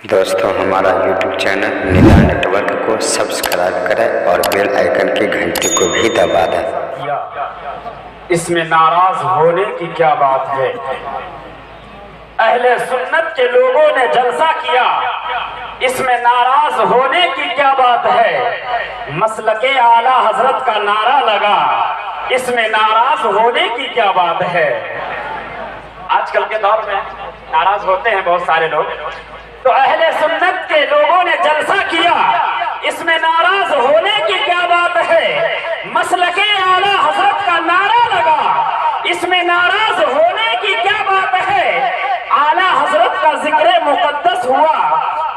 दोस्तों, हमारा YouTube channel Nida network को सब्सक्राइब करें और बेल आइकन की घंटी को भी दबा दें। इसमें नाराज होने की क्या बात है। अहले सुन्नत के लोगों ने जलसा किया, इसमें नाराज होने की क्या बात है। मसलके आला हजरत का नारा लगा, इसमें नाराज होने की क्या बात है। आजकल के दौर में नाराज होते हैं बहुत सारे लोग, तो अहले सुन्नत के लोगों ने जलसा किया, इसमें नाराज होने की क्या बात है। मसलके आला हजरत का नारा लगा, इसमें नाराज होने की क्या बात है। आला हजरत का जिक्र मुकद्दस हुआ,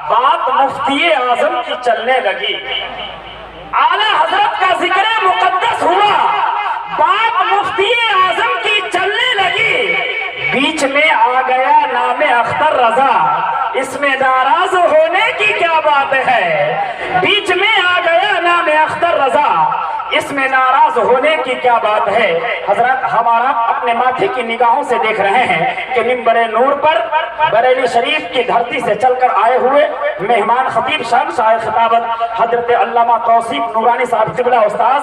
बात मुफ्ती आजम की चलने लगी। आला हजरत का जिक्र मुकद्दस हुआ, बात मुफ्ती आजम की चलने लगी। बीच में आ गया नामे अख्तर रजा, इसमें नाराज होने की क्या बात है। बीच में आ गया नामे अख्तर रजा, इसमें नाराज होने की क्या बात है। हजरत हमारा अपने माथे की निगाहों से देख रहे हैं कि मिंबरे नूर पर बरेली शरीफ की धरती से चलकर आए हुए मेहमान खतीब शाह खिताबत हजरत अल्लामा तौसीफ नूरानी साहब किबला उस्ताद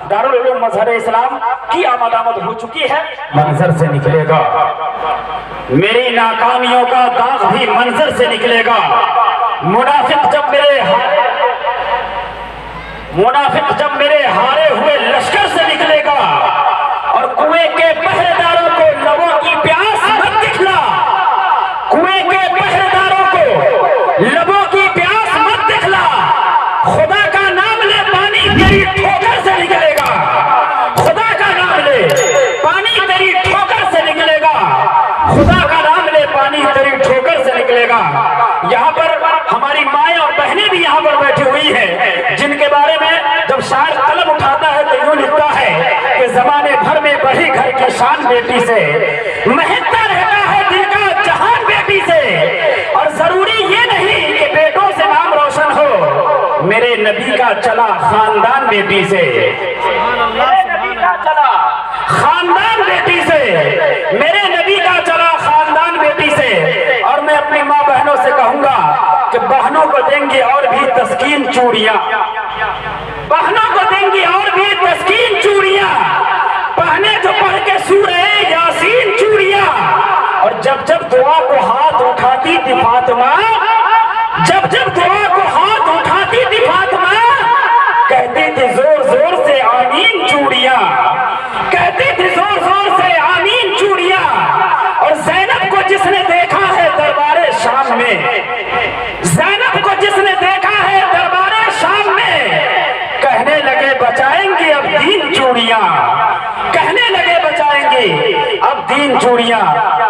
दारुल उलूम मजहर इस्लाम की आमद हो चुकी है। मंजर से निकलेगा मेरी नाकामियों का दाग भी मंजर से निकलेगा। मुनाफिक जब मेरे हारे हुए लश्कर से निकलेगा, और कुएं के पहरेदारों को लबों की प्यास मत दिखला। कुएं के पहरेदारों को लबों की प्यास मत दिखला। खुदा का नाम ले, पानी तेरी ठोकर से निकलेगा। खुदा का नाम ले, पानी तेरी ठोकर से निकलेगा। खुदा का नाम ले, पानी तेरी ठोकर से निकलेगा। यहाँ पर हमारी माएं और बहनें भी यहाँ पर बैठी हुई हैं, जिनके बारे में जब शायर कलम उठाता है तो यूं लिखता है कि जमाने भर में बढ़ी घर की शान बेटी से, महकता रहता है दिल का जहान बेटी से। और जरूरी ये नहीं कि बेटों से नाम रोशन हो, मेरे नबी का चला खानदान बेटी से। मेरे नबी का चला खानदान बेटी से, मेरे नबी का चला खानदान बेटी से। और मैं अपनी माँ बहनों से कहूंगा कि बहनों को देंगे और भी तस्कीन चूड़ियां, बहनों को देंगी और भी तस्कीन चूड़ियां, बहनें जो पढ़ के सूरे यासीन चूड़ियां। और जब जब दुआ को हाथ उठाती थी फातिमा, जब जब दुआ को हाथ उठाती थी फातिमा, कहती थी जोर जोर से आमीन चूड़ियां, कहती थी जोर जोर से आमीन चूड़ियां। और ज़ैनब को जिसने देखा है दरबारे शाम में, ज़ैनब को जिसने देखा है दरबारे शाम में, कहने लगे बचाएंगे अब दीन चूड़ियां, कहने लगे बचाएंगे अब दीन चूड़ियां।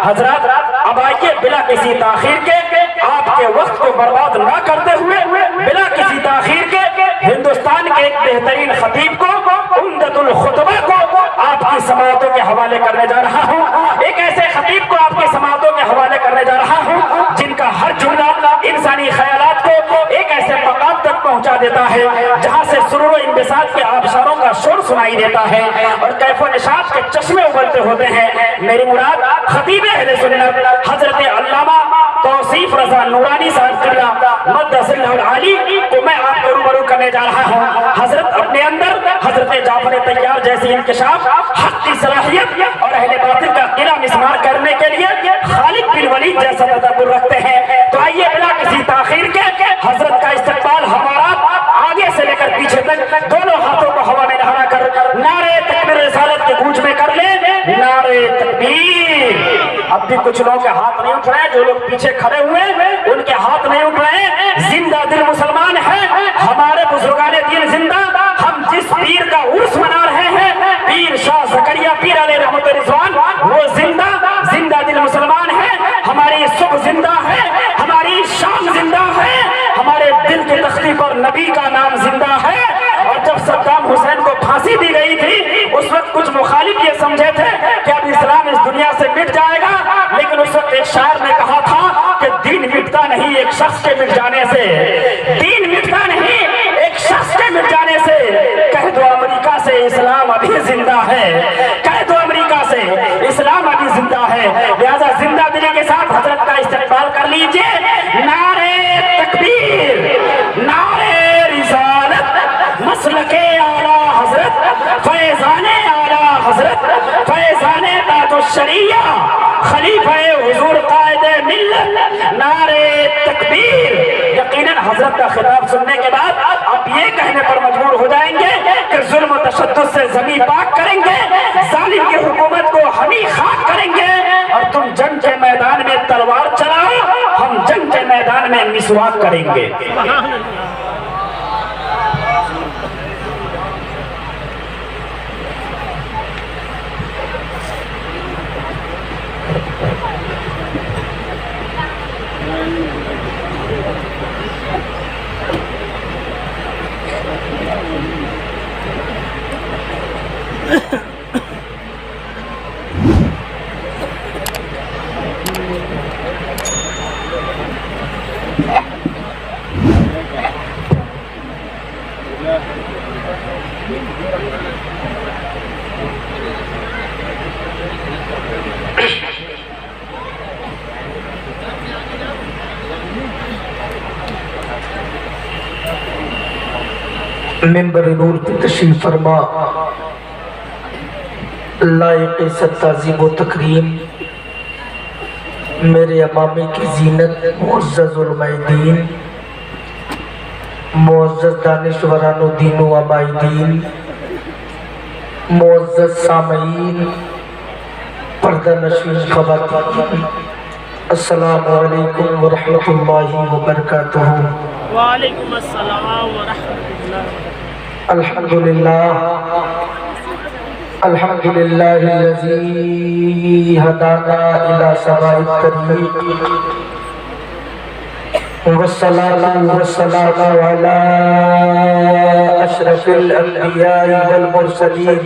हजरत अब आइए बिला किसी ताखीर के, आपके वक्त को बर्बाद ना करते हुए, बिला किसी ताखीर के हिंदुस्तान के एक बेहतरीन खतीब को, उम्दतुल खुतबा को आपकी समाअतों के हवाले करने जा रहा हूँ। एक ऐसे खतीब को आपकी समाअतों के हवाले करने जा रहा हूँ जिनका हर जुमला इंसानी ख्यालात को एक ऐसे मकाम तक पहुँचा देता है जहाँ से सुरूर इंबिसात के आबशारों का शोर सुनाई देता है और कैफो निशात के चश्मे उबलते होते हैं। मेरी मुराद खतीब अहले सुन्नत हजरत अल्लामा तौसीफ रजा नूरानी साहब किबला मद्दसिल्लाहुल आली को मैं आपको रूबरू करने जा रहा हूँ। हजरत अपने अंदर हजरत जाफर तैयार जैसी इंकिशाफ, हक की सलाहियत और अहले बातिल का किला मिसमार करने के लिए खालिद बिन वलीद जैसा तदब्बुर रखते हैं। तो आइए बिना किसी ताखीर के हजरत का इस्तकबाल हमारा आगे से लेकर पीछे तक दोनों हाथों को हवा में लहरा कर नारे तकबीर रिसालत के गूंज में कर ले, नारे तकबीर। अब भी कुछ लोगों के हाथ नहीं उठ रहे, जो लोग पीछे खड़े हुए उनके हाथ नहीं उठ रहे। जिंदा दिल मुसलमान है, हमारे बुजुर्गाने दीन जिंदा। हम जिस पीर का उर्स मना रहे हैं, पीर शाह ज़करिया पीर अलैहि रहमत रिज़वान, वो जिंदा जिंदा दिल मुसलमान है। हमारी सुबह जिंदा है, हमारी शाम जिंदा है, हमारे दिल की तख्ती पर नबी का नाम जिंदा है। और जब सद्दाम हुसैन को फांसी दी गई थी, उस वक्त कुछ मुखालिफ ये समझे थे कि अब इस्लाम इस दुनिया से मिट जाएगा, लेकिन उस वक्त एक शायर ने कहा था कि दीन मिटता नहीं एक शख्स के मिट जाने से, दीन मिटता नहीं एक शख्स के मिट जाने से। कह दो अमेरिका से इस्लाम अभी जिंदा है, कह दो अमेरिका से इस्लाम अभी जिंदा है। लिहाजा जिंदा दिली के साथ हजरत का इस्तेमाल कर लीजिए। नारे शरिया, खलीफा हुजूर कायदे मिल्लत, नारे तकबीर। यकीनन हजरत का खिताब सुनने के बाद आप ये कहने पर मजबूर हो जाएंगे कि जुल्म तशद्दुद से जमीन पाक करेंगे, जालिम की हुकूमत को हम ही खाक करेंगे, और तुम जंग के मैदान में तलवार चलाओ, हम जंग के मैदान में मिसवाक करेंगे। मेंबर नूर पे तशरीफ फरमा, लायक ताज़ीम व तकरीम मेरे अमामी की जीनत मुअज़्ज़ज़ उलमाए-दीन, मुअज़्ज़ज़ दानिशवरानो दीन व अबाए-दीन, मुअज़्ज़ज़ सामईन, पर्दा नशीन ख़वातीन, अस्सलामु अलैकुम व रहमतुल्लाहि व बरकातुहू। वालेकुम अस्सलाम व रहमतुल्लाह। अल्हम्दुलिल्लाह, अल्हम्दुलिल्लाहिल्लज़ी हदाना इला सवाइत तरीक़, वस्सलातु वस्सलामु अला अशरफिल अंबिया वल मुरसलीन,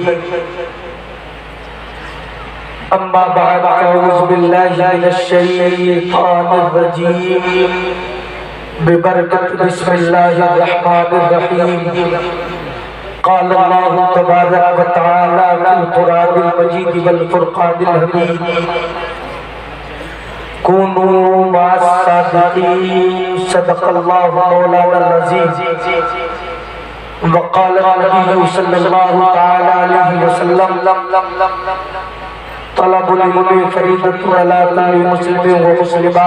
अम्मा बअद, अऊज़ु बिल्लाहि मिनश शैतानिर रजीम, बिबरकत बिस्मिल्लाहिर रहमानिर रहीम। क़ाल अल्लाहु तबारक व तआला फिल क़ुरानिल मजीद वल फ़ुरक़ानिल हमीद, कुनू मअस सादिक़ीन, सदक़ल्लाहु मौलाना अज़ीज़। व क़ाल नबी सल्लल्लाहु तआला अलैहि वसल्लम, तलबुल इल्मी फ़रीदतुन अला कुल्लि मुस्लिमिन व मुस्लिमा।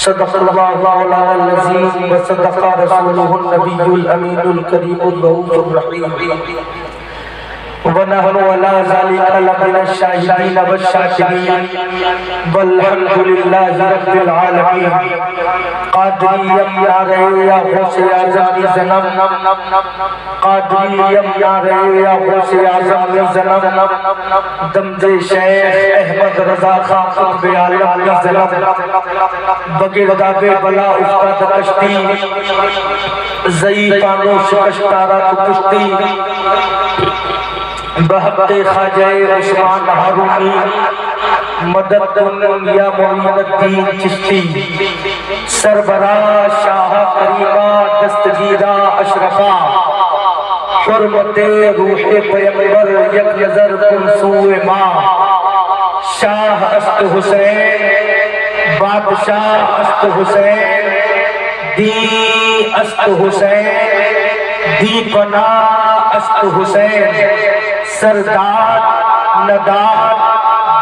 सदक़ल्लाहु मौलाना अज़ीज़ व सदक़ रसूलुहुन नबियुल अमीनुल करीमुर रऊफ़ुर रहीम। व नहनु अला ज़ालिका लमिनश शाहिदीन व शाकिरीन, वल्हम्दुलिल्लाहि रब्बिल आलमीन। क़ादिरियम या रहे या गौसे आज़म ज़नम, क़ादिरियम या रहे या गौसे आज़म ज़नम, दमदे शेख अहमद रज़ा खां क़ुत्ब आलम ज़नम, बगिरदाबे बला उस्ताद कश्ती, ज़ईफ़ानो शिकश्तारा कुश्ती, बहक़े ख़ाजाए उस्मान हारूनी, मदद या मोइनुद्दीन चिश्ती, सरबराह शाह करीमा दस्तगीरा अशरफा, हुर्मते रूहे पैगंबर यक नज़र कुलसूए माँ, शाह अस्त हुसैन, बादशाह अस्त हुसैन, दी अस्त हुसैन, दीपना अस्त हुसैन, सरदार नदार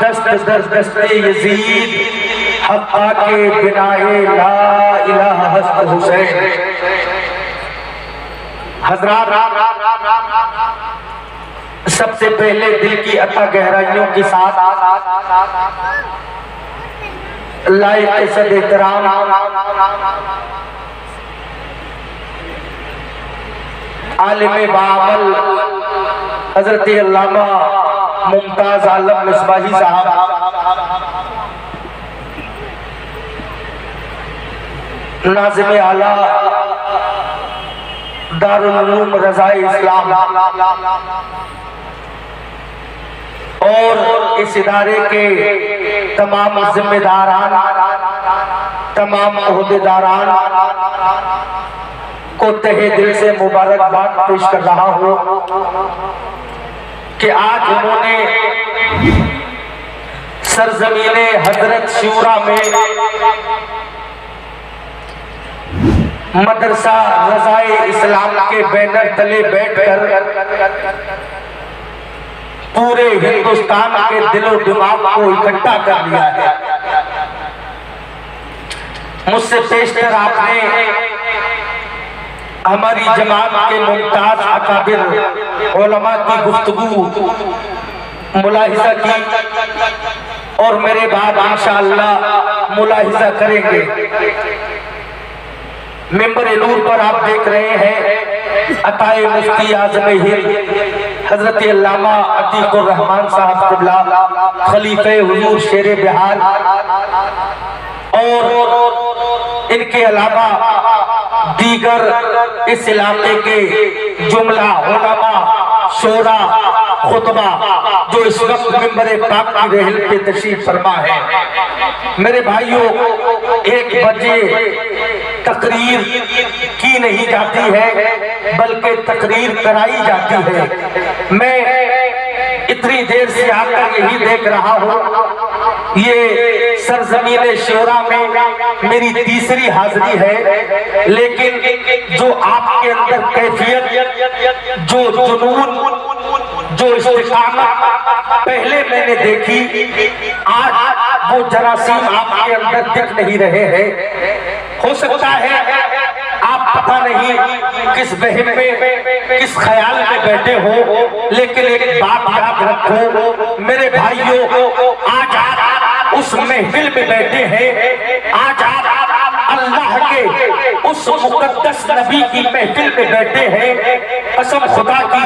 दस्त दर दस्ते यजीद, हक़्क़ा के बिनाए ला इलाहा हस्त हुसैन। हज़रात, सबसे पहले दिल की अता गहराइयों के साथ लायक सद एहतराम आलिम बाअमल हज़रत अल्लामा मुमताज़ आलम मिसबाही साहब, नाज़िम आला दारुल उलूम रज़ाए इस्लाम, और इस इदारे के तमाम जिम्मेदारान, तमाम ओहदेदारान को तहे दिल से मुबारकबाद पेश कर रहा हूँ कि आज उन्होंने सरजमीने हजरत शूरा में मदरसा रज़ाए इस्लाम के बैनर तले बैठकर पूरे हिंदुस्तान के दिलो दिमाग को इकट्ठा कर लिया है। मुझसे पेशतर आपने हमारी जमात के मुमताज अकाबिर उलमा की गुफ्तगू मुलाहिजा की और मेरे बाद इंशाअल्लाह मुलाहिजा करेंगे। मेंबर नूर पर आप देख रहे हैं अताए मुफ्ती आज़म हिंद हजरत अल्लामा अतीकुर रहमान साहब क़िबला खलीफे हुजूर शेरे बिहार और इनके अलावा दीगर इस इलाके के जुमला उलमा शोरा खुतबा जो इस वक्त मिंबर पाक की रहल पे तशरीफ फरमा है। मेरे भाइयों, 1 बजे तकरीर की नहीं जाती है बल्कि तकरीर कराई जाती है। मैं इतनी देर से आकर यही देख रहा हूँ, ये सरजमीन शोरा में मेरी तीसरी हाजिरी है, लेकिन जो आपके अंदर कैफियत, जो जुनून, जो इस्तिकामत पहले मैंने देखी, आज वो जरासीम आपके अंदर दिख नहीं रहे हैं। हो सकता है आप पता नहीं किस वहम में, किस ख्याल में बैठे हो, लेकिन एक बात याद रखो मेरे भाइयों, आज आप उस महफिल में बैठे हैं, आज आप अल्लाह के उस मुकद्दस नबी की महफिल में बैठे हैं। कसम खुदा की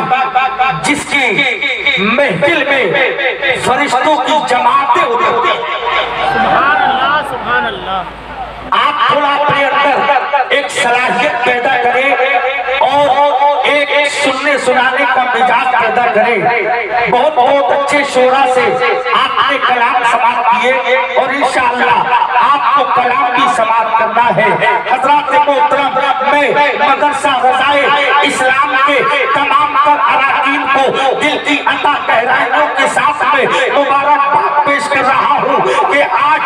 जिसकी महफिल में फरिश्तों की जमातें होती हैं। सुभान अल्लाह, सुभान अल्लाह। आप थोड़ा अपने अंदर एक सलाहियत पैदा करें और एक सुनने सुनाने का मिजाज पैदा करें। बहुत बहुत अच्छे शोरा से आपने कलाम समाप्त किए और इंशाअल्लाह आपको कलाम भी समाप्त करना है। हजरात मोहतरम, मैं मदरसा रज़ाए इस्लाम के तमाम तर अराकीन को दिल की अता गहराइयों के साथ में मुबारकबाद पेश कर रहा हूँ कि आज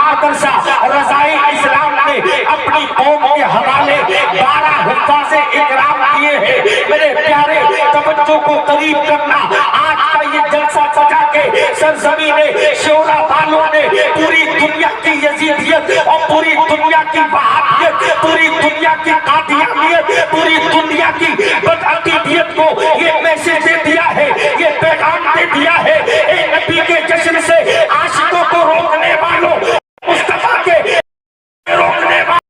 मदरसा रज़ाए इस्लाम ने अपनी कौम के हवाले 12 हुफ़्फ़ाज़े इकराम किए हैं। मेरे प्यारे, तवज्जो को करीब करना, आज का ये जलसा सजा के सरज़मीने शोरा वालों ने पूरी दुनिया की यजीदियत और पूरी दुनिया की वहाबियत, पूरी दुनिया की कादियानियत, पूरी दुनिया की बदअकीदियत को ये मैसेज दे दिया है, ये पैगाम दे दिया है। ए नबी के जश्न से आशिकों को रोकने वालों, मुस्तफा के रोकने वालों,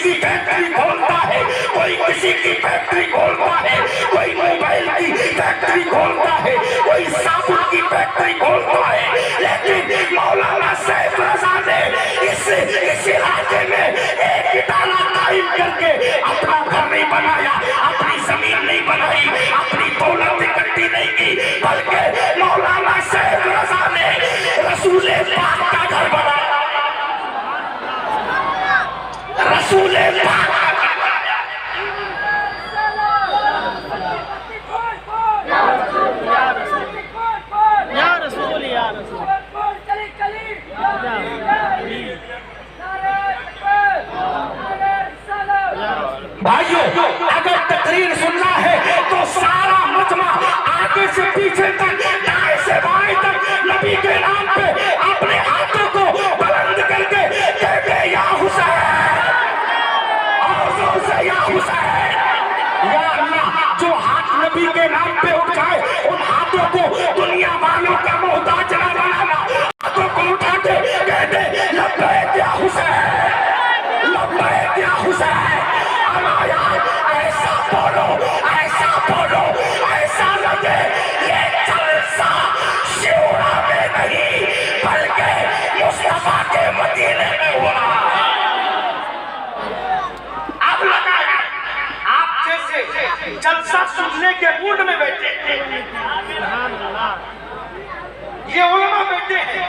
की फैक्ट्री खोलता है, कोई किसी की फैक्ट्री खोलता है, कोई मोबाइल की फैक्ट्री खोलता है, कोई साबुन की फैक्ट्री खोलता है, लेकिन मौलाना सैफ रजा ने इस इलाके में एक इदारा कायम करके अपना घर नहीं बनाया, अपनी जमीन नहीं बनाई, अपनी दौलत इकट्ठी नहीं की, बल्कि मौलाना सैफ रजा ने रसूल पाक का घर बनाया, रसूल पाक का घर बनाया। या रसूल या रसूल। भाइयों, अगर तकरीर सुनना है तो सारा मजमा आगे से पीछे तक, दाएं से बाएं तक नबी के नाम पे अपने हाथों को बुलंद करके कहते या हुसैन, और जोर से या हुसैन। या अल्लाह, जो हाथ नबी के नाम पे उठ जाए उन हाथों को दुनिया वालों का मोहताज न बनाना, हाथों को उठा के कहते लब्बैक या हुसैन, लब्बैक या हुसैन। ऐसा बोलो, ऐसा लगे ये जलसा शिउरा में नहीं बल्कि मुस्तफा के मदीने में हुआ। अब लगा आप जैसे जलसा सुनने के मूड में बैठे, ये उलमा बैठे हैं,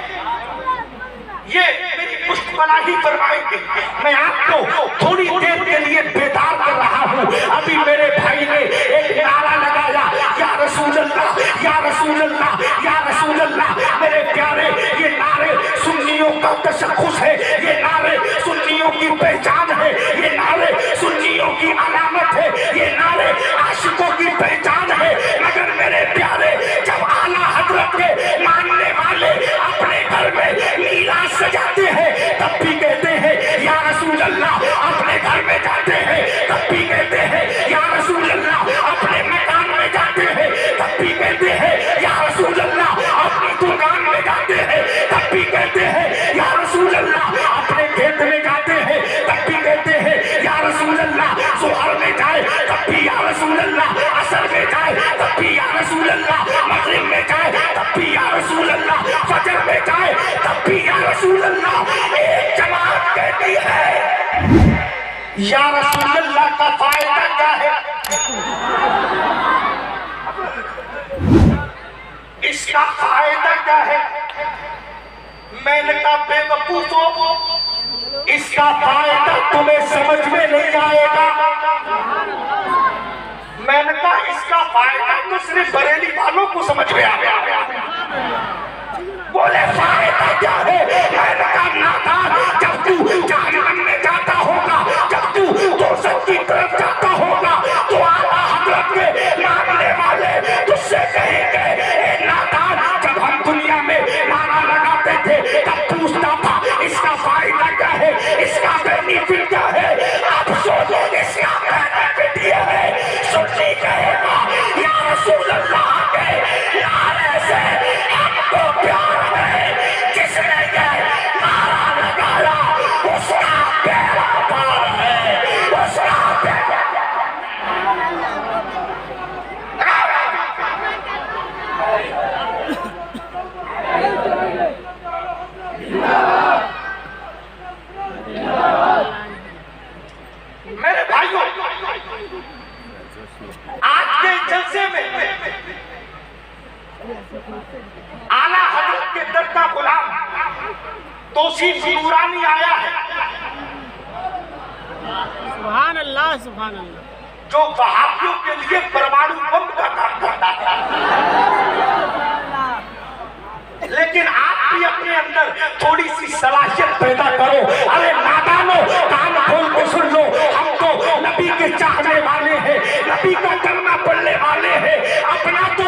ये मेरी पुष्टपनाही फरमाएंगे। मैं आपको थोड़ी देर के लिए बेदार कर रहा हूँ। अभी मेरे भाई ने एक नारा लगाया, या रसूल अल्लाह, या रसूल अल्लाह, या रसूल अल्लाह। मेरे प्यारे, ये नारे सुन्नियों का तशख्खुस है, ये नारे सुन्नियों की पहचान है, ये नारे सुन्नियों की अलामत है, ये नारे आशिकों की पहचान है। मगर मेरे प्यारे, जब आला हजरत के मानने वाले अपने घर में मीराज सजाते हैं तब भी कहते हैं या रसूल अल्लाह, अपने घर में जाते हैं तब भी कहते हैं या रसूल अल्लाह, अपने मकान में जाते हैं तब भी कहते हैं या रसूल अल्लाह, अपनी दुकान में जाते हैं तब भी कहते हैं या रसूल अल्लाह, अपने खेत में जाते हैं तब भी कहते हैं या रसूल अल्लाह, जोहर में जाए तब भी या रसूल अल्लाह, असर में जाए तब भी या रसूल अल्लाह, मगरिब में जाए तब भी या रसूल अल्लाह, फजर में जाए तब भी या रसूल अल्लाह। एक जमात कहती है या रसूल अल्लाह का फायदा क्या है, इसका फायदा क्या है। मैंने कहा बेवकूफो, इसका फायदा तुम्हें समझ में नहीं आएगा। मैंने कहा इसका फायदा तो सिर्फ बरेली वालों को समझ में आ गया। बोले फायदा क्या है। मैंने कहा नादान, जब तू जहन्नम में जाता होगा, जब तू दोज़ख की तरफ जाता होगा तो आला हज़रत के मानने वाले तुझसे कहेंगे ए नादान, जब हम दुनिया में नारा लगाते थे तब पूछता था इसका फायदा क्या है, इसका बेनिफिट क्या है। अब सोचो इसका बेनिफिट ये है, सुन्नी कहेगा या रसूल अल्लाह के नारे से हमको प्यार है, जिसने ये नारा लगाया उसका बेड़ा पार है, उसका बेड़ा। मेरे भाइयों, आज के जलसे में आला हजरत के दर का गुलाम तौसीफ नूरानी आया है, सुभान अल्लाह सुभान अल्लाह, जो वहाबियों के लिए परमाणु बम का काम करता है। लेकिन आप भी अपने अंदर थोड़ी सी सलाहियत पैदा करो। अरे नादानो, कान खोल के सुन लो, हम तो नबी के चाहने वाले हैं, नबी का कलमा पढ़ने वाले हैं। अपना तो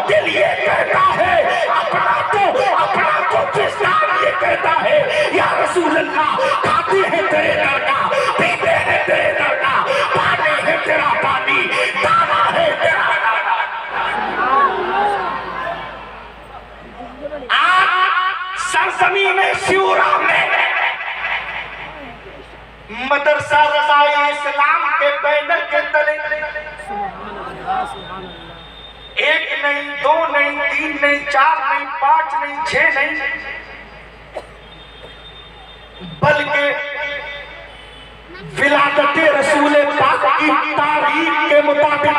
दिल ये कहता है, अपना तो जिस्म ये कहता है या रसूल अल्लाह, खाते हैं तेरे दर का, पीते हैं तेरे दर का, पानी है तेरा पानी, दाना है तेरा दाना। आज सरजमीन शिउरा में नहीं, 2 नहीं, 3 नहीं, 4 नहीं, 5 नहीं, 6 नहीं, बल्कि विलादत रसूल पाक की तारीख के मुताबिक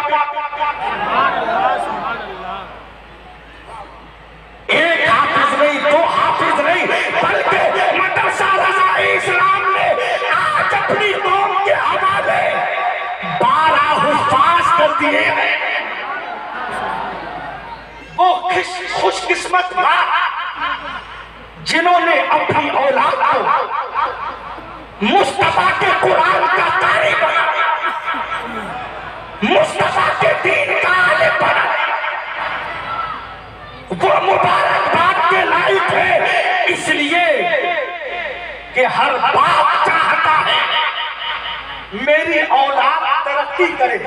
एक हाफिज नहीं, 2 हाफिज नहीं, बल्कि मदरसा रज़ाए इस्लाम ने आज अपनी कौम के हवाले 12 हुफ़ाज़ कर दिए हैं। वो खुशकिस्मत बाप जिन्होंने अपनी औलाद को मुस्तफा के कुरान का कारी बनाया, मुस्तफा के दीन का आलिम बनाया, वो मुबारकबाद के लायक है। इसलिए कि हर बाप चाहता है मेरी औलाद तरक्की करे।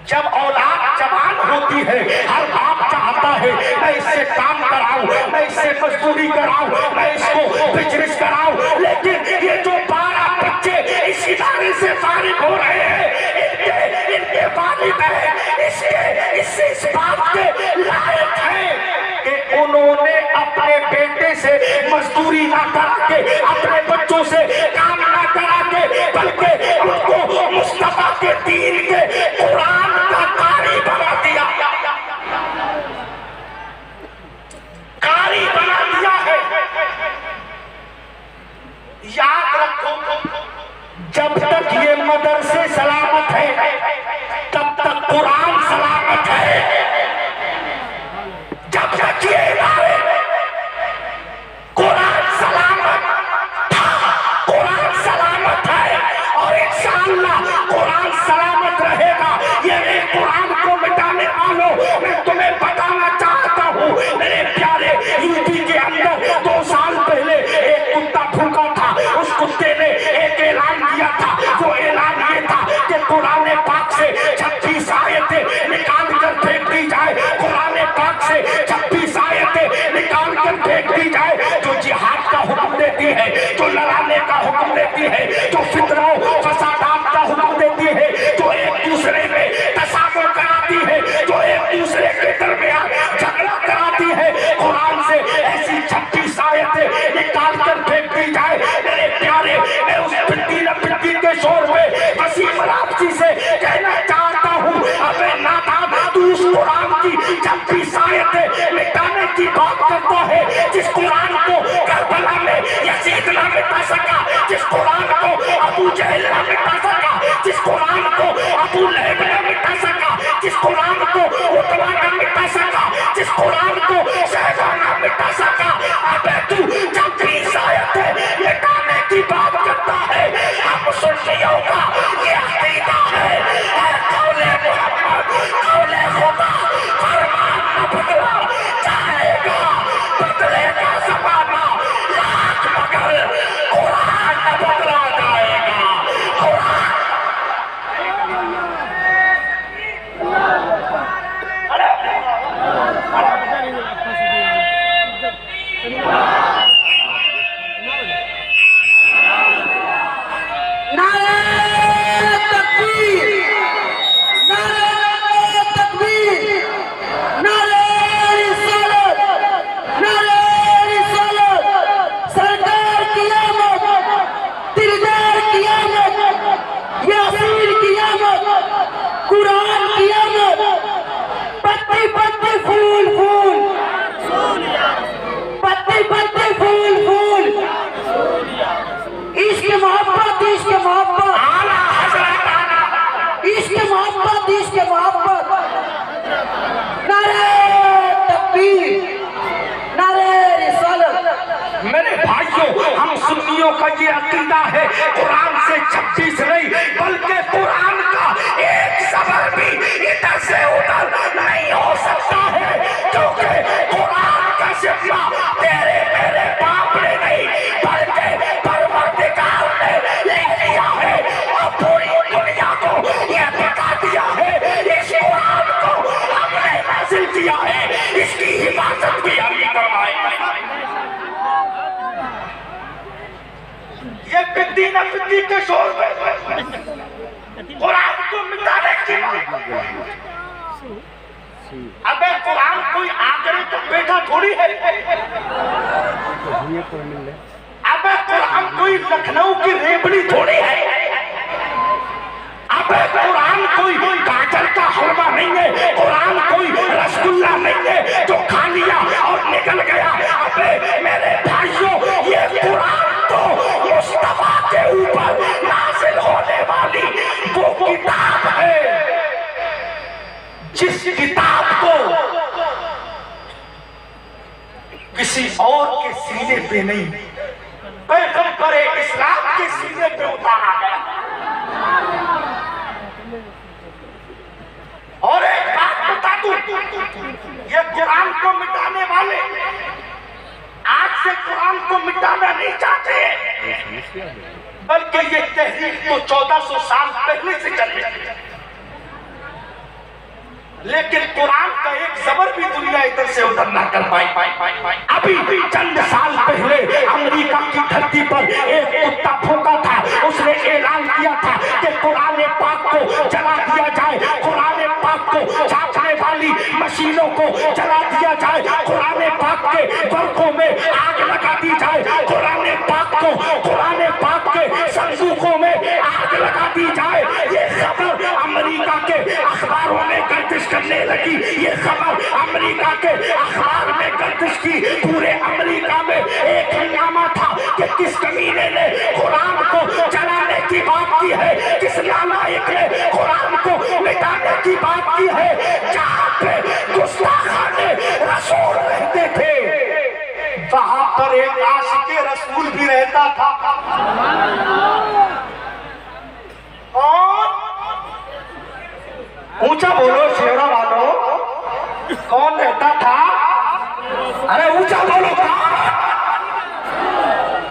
जब औलाद जवान होती है हर बाप चाहता है मैं इससे काम कराऊं, मैं इससे मजदूरी कराऊं, मैं इसको बिजनेस कराऊं। लेकिन ये जो 12 बच्चे इस इदारे से फारिग हो रहे हैं, इनके वालिदैन इस बात के लायक हैं कि उन्होंने अपने बेटे से मजदूरी ना करा के, अपने बच्चों से काम ना करा के, बल्कि उनको मुस्तफा के दीन के कुरान का कारी बना दिया, कारी बना दिया है। याद रखो, जब तक ये मदरसे सलामत है तब तक कुरान सलामत है। जब तक ये इदारे कुरान सलामत था, कुरान सलामत है और इंशाअल्लाह कुरान सलामत रहेगा। ये कुरान को मिटाने वालों, मैं तुम्हें बताना चाहता हूँ मेरे प्यारे, यूपी के अंदर 2 साल पहले एक कुत्ता भूखा था। उस कुत्ते ने एक ऐलान किया था। वो ऐलान ये था कि कुरान पाक से 26 आयतें निकाल कर फेंक दी जाए, कुरान पाक से 26 आयतें निकाल कर फेंक दी जाए जो जिहाद का हुक्म देती है, जो लड़ाने का हुक्म देती है, जो फितनाओं फसादात का हुक्म देती है, जो एक दूसरे में तसामुह कराती है, जो एक दूसरे के दरमियान झगड़ा कराती है। कुरान से ऐसी 26 आयतें निकाल कर फेंक दी जाए। मेरे प्यारे, मैं उस पिट्टी न पिट्टी के शोर में वसीम राबसी से कहना चाहता हूँ, अबे नादान, तू उस कुरान की 26 आयतें मिटाने की बात करता है जिस कुरान को करबला में यजीद ना मिटा सका, जिस कुरान को अबू जहल ना मिटा सका, जिस कुरान को अबू लहब ना मिटा सका, जिस कुरान को उतबा ना मिटा सका, जिस कुरान को शहबा ना मिटा सका। अबे तू 26 आयतें मिटाने की बात करता है। हम सुन्नियों का ये अकीदा है, कौले मोहम्मद, कौले खुदा, फरमान न बदला जाएगा, बदलेगा ज़माना लाख मगर कुरान न बदला जाएगा। कुरान सुन्नियों का ये अकीदा है, कुरान से 26 नहीं बल्कि कुरान का एक सबर भी इधर से उधर नहीं हो सकता है, क्योंकि कुरान का जिम्मा तेरे मेरे बाप ने नहीं बल्कि परवरदिगार ने ले लिया है और पूरी दुनिया को ये बता दिया है इस कुरान को हमने हासिल किया है, इसकी हिफाजत भी हम करवाएंगे। ये पिद्दी न पिद्दी के शोर में कुरान को मिटाने की अबे कुरान कोई आगरे तो बेटा थोड़ी है। अबे कुरान कोई लखनऊ की रेबड़ी थोड़ी है। अबे कुरान कोई गाजर का हलवा नहीं है। कुरान कोई रसगुल्ला नहीं है जो खा लिया और निकल गया। अबे मेरे भाइयों, ये कुरान तो मुस्तफा के ऊपर नाज़िल होने वाली वो किताब है जिस किताब को किसी और के सीने पे नहीं, पैगंबर इस्लाम के सीने पे उतारा गया। और एक बात बता दूं, ये कुरान को मिटाने वाले आज से कुरान को मिटाना नहीं चाहते, बल्कि ये तहरीक तो 1400 साल पहले से चल रही है। लेकिन कुरान का एक जबर भी दुनिया इधर से उधर ना कर पाई। अभी भी चंद साल पहले अमेरिका की धरती पर एक कुत्ता भौंका था। उसने ऐलान किया था कि कुरान पाक को जला दिया जाए, कुरान पाक को छापने वाली मशीनों को जला दिया जाए, कुरान पाक के वर्कों में आग लगा दी जाए, कुरान पाक को, कुरान पाक के संदूकों में आग लगा दी जाए। ये खबर अमेरिका के अखबारों में गर्दिश करने लगी। ये खबर अमेरिका के अखबार में गर्दिश की। पूरे अमेरिका में एक हंगामा था कि किस कमीने ने कुरान को जलाने की बात की है, किस नालायक ने कुरान को मिटाने की बात की है। जहां पे गुस्ताखाने रसूल रहते थे, वहां पर एक आशिके रसूल भी रहता था। और ऊंचा बोलो शेरा वालों, कौन रहता था? अरे ऊंचा बोलो,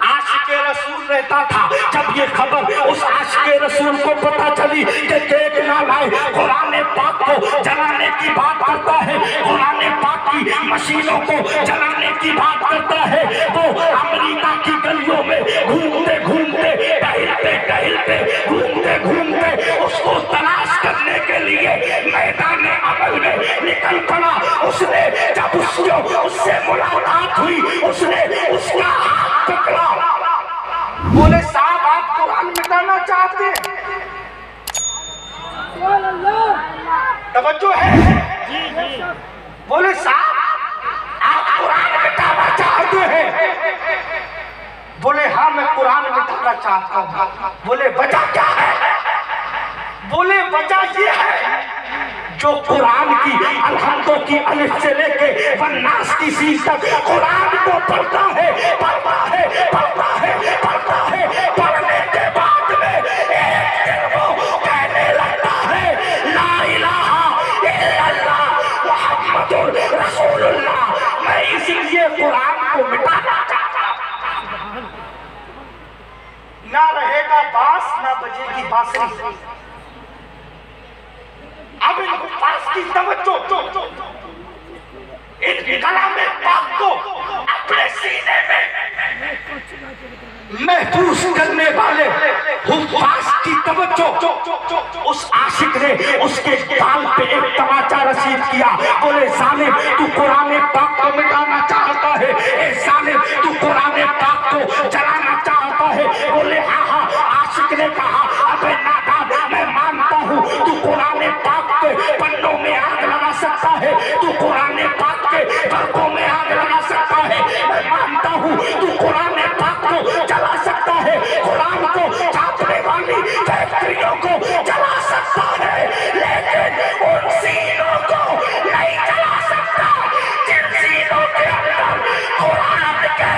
आशिके रसूल रहता था। जब ये खबर उस आशिके रसूल को पता चली कि एक नालायक कुरान पाक को जलाने की बात करता है, कुरान पाक की मशीनों को जलाने की बात करता है, तो अमेरिका की गलियों में घूमते घूमते, टहलते टहलते, घूमते घूमते उसको तलाश करने के लिए मैदान अमल में निकल पड़ा। उसने जब उससे मुलाकात हुई, उसने उसका हाथ पकड़ा। बोले साहब, आप कुरान मिटाना चाहते हैं? तवज्जो है? बोले साहब, आप कुरान मिटाना चाहते हैं? बोले हाँ, मैं कुरान मिटाना चाहता हूँ। बोले वजह क्या है? बोले वजह ये है, जो कुरान की अलहम्दों की अलिफ से लेके वन्नास की सीन तक कुरान को पढ़ता है, पढ़ता है, पढ़ता है, पढ़ता है, पढ़ने के बाद में एक दिन वो कहने लगता है ला इलाहा इल्लल्लाह मुहम्मदुर रसूलुल्लाह। मैं इसीलिए कुरान को मिटाना चाहता हूं। ना रहेगा बांस, ना बजेगी बांसुरी। अब इनको पास की तवज्जो, इन कलाम पाक को अपने सीने में महफूज करने वाले हुफ्फाज की तवज्जो। उस आशिक ने उसके गाल पे एक तमाचा रसीद किया। बोले जालिम, तू कुरान पाक को मिटाना चाहता है? ए जालिम, तू कुरान पाक को जलाना चाहता है? बोले हाँ हाँ। आशिक ने कहा, अबे नादान, मैं मानता हूँ तू कुरान पाक के पन्नों में आग लगा सकता है, तू कुरान पाक के वर्कों में आग लगा सकता है, मैं मानता हूँ तू कुरान पाक को जला सकता है, कुरान को छापने वाली फैक्ट्रियों को जला सकता है, लेकिन उन सीनों को नहीं जला सकता जिन सीनों के अंदर कुरान के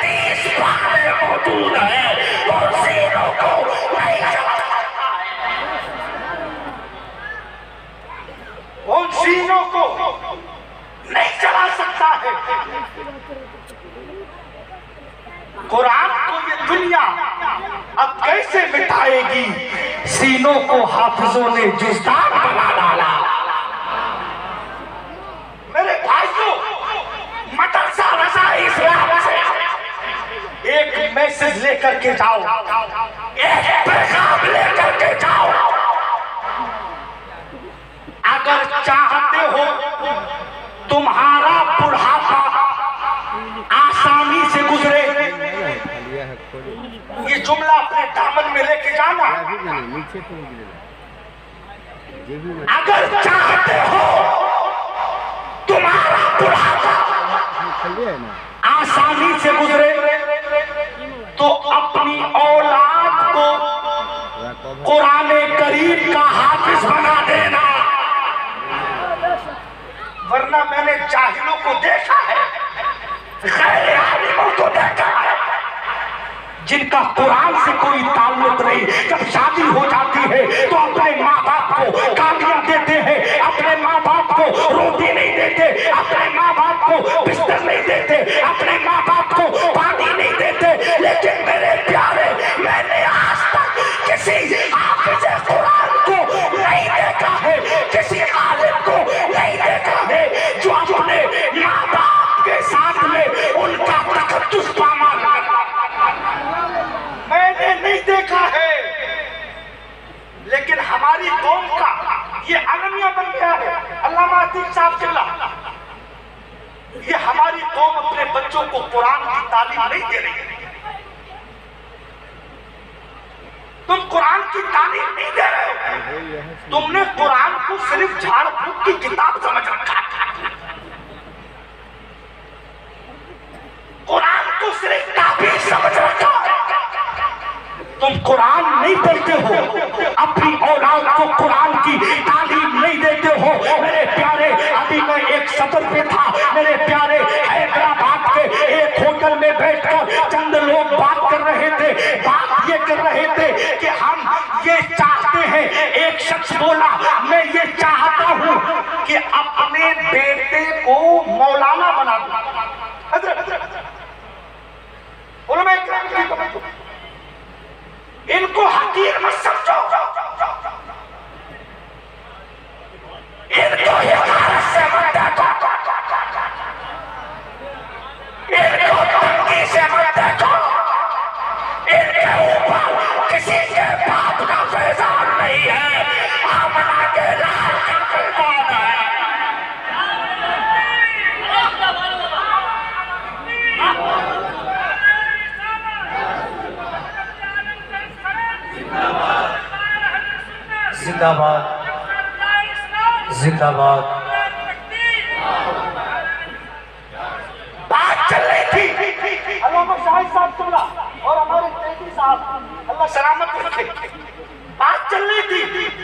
30 पारे मौजूद है। उन सीनों को नहीं जला सकता है, उन सीनों को नहीं चला सकता है। कुरान को ये दुनिया अब कैसे मिटाएगी? सीनों को हाफिजों ने जुज़दार बना डाला। मेरे भाइयों, मदरसा रज़ाए इस्लाम से एक मैसेज लेकर के जाओ, एक पैगाम लेकर के जाओ। अगर चाहते हो तुम्हारा बुढ़ापा आसानी से गुजरे, ये जुमला अपने दामन में लेके जाना। अगर चाहते हो तुम्हारा बुढ़ापा आसानी से गुजरे तो अपनी औलाद को कुरान करीम का हाफिज बना देना, वरना मैंने जाहिलों को देखा है, गैर आलिमों को देखा है, जिनका कुरान से कोई ताल्लुक नहीं, जब शादी हो जाती है तो अपने माँ बाप को गालियां देते हैं, अपने माँ बाप को रोटी नहीं देते, अपने माँ बाप को बिस्तर नहीं देते, अपने माँ बाप को पानी नहीं देते। लेकिन मेरे प्यारे, मैंने आज तक किसी हाफिज कुरान को नहीं देखा है, किसी आलिम को नहीं देखा है जो अपने माँ बाप के साथ में उनका तकद्दुस पामाल करता। मैंने नहीं देखा है, लेकिन हमारी कौम का ये अलमिया बन गया है। अल्लामा अतीक साहब चिल्ला, ये हमारी कौम अपने बच्चों को कुरान की तालीम नहीं दे रही है। तुम कुरान की तालीम नहीं दे रहे हो, तुमने कुरान को सिर्फ झाड़ फूक की किताब समझ रखा है, कुरान को सिर्फ ताबीर समझ रखा है। तुम कुरान नहीं पढ़ते हो, अपनी औलाद को कुरान की तालीम नहीं देते हो। मेरे प्यारे, अभी मैं एक सफर पे था, मेरे प्यारे, हैदराबाद के एक होटल में बैठकर चंद लोग बात कर रहे थे। बात ये कर रहे थे कि हम ये चाहते हैं, एक शख्स बोला मैं ये चाहता हूं कि अपने बेटे को मौलाना बना दूं। बोलो मैं इनको हकीर मत समझो, इनको हिकारत से मत देखो, इनको तंगी से मत देखो, इनके ऊपर किसी के बाप का फैजान नहीं है, आमना के लाल का फैजान है। जिंदाबाद, जिंदाबाद। बात चल रही थी, अल्लामा शाहिद साहब चिल्ला और हमारे तेजी साहब अल्लाह सलामत रखे। बात चल रही थी,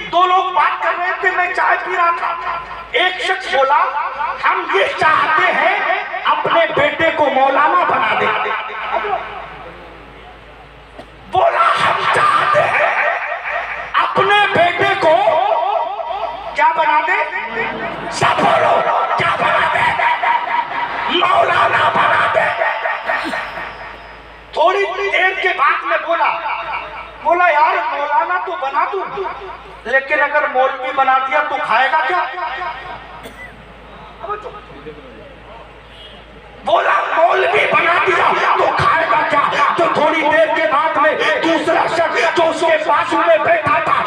दो लोग बात कर रहे थे, मैं चाय पी रहा था। एक शख्स बोला हम ये चाहते हैं अपने बेटे को मौलाना बना दे। बोला हम चाहते हैं अपने बेटे को क्या बना दे, सब बोलो क्या बना दे, मौलाना बना दे। थोड़ी देर के बाद में बोला यार मौलाना तो बना दूं, लेकिन अगर मौलवी बना दिया तो खाएगा क्या? बोला मौलवी बना दिया तो खाएगा क्या? तो थोड़ी देर के बाद में दूसरा शख्स जो उसके बाजू में बैठा था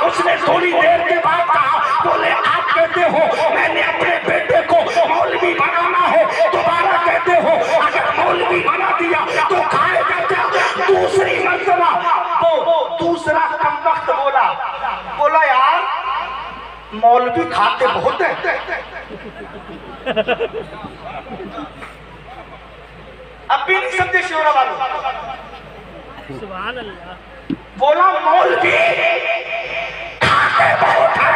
उसने थोड़ी देर के बाद कहा, बोले आप कहते हो मैंने अपने बेटे को मौलवी बनाना है, दोबारा कहते हो अगर मौलवी बना दिया तो खाएगा क्या? दूसरी मर्तबा वो दूसरा कमबख्त बोला यार मौलवी खाते बहुत है। अब भी नहीं समझे शोरा वालों। सुभान अल्लाह। बोला मौलवी खाते बहुत है।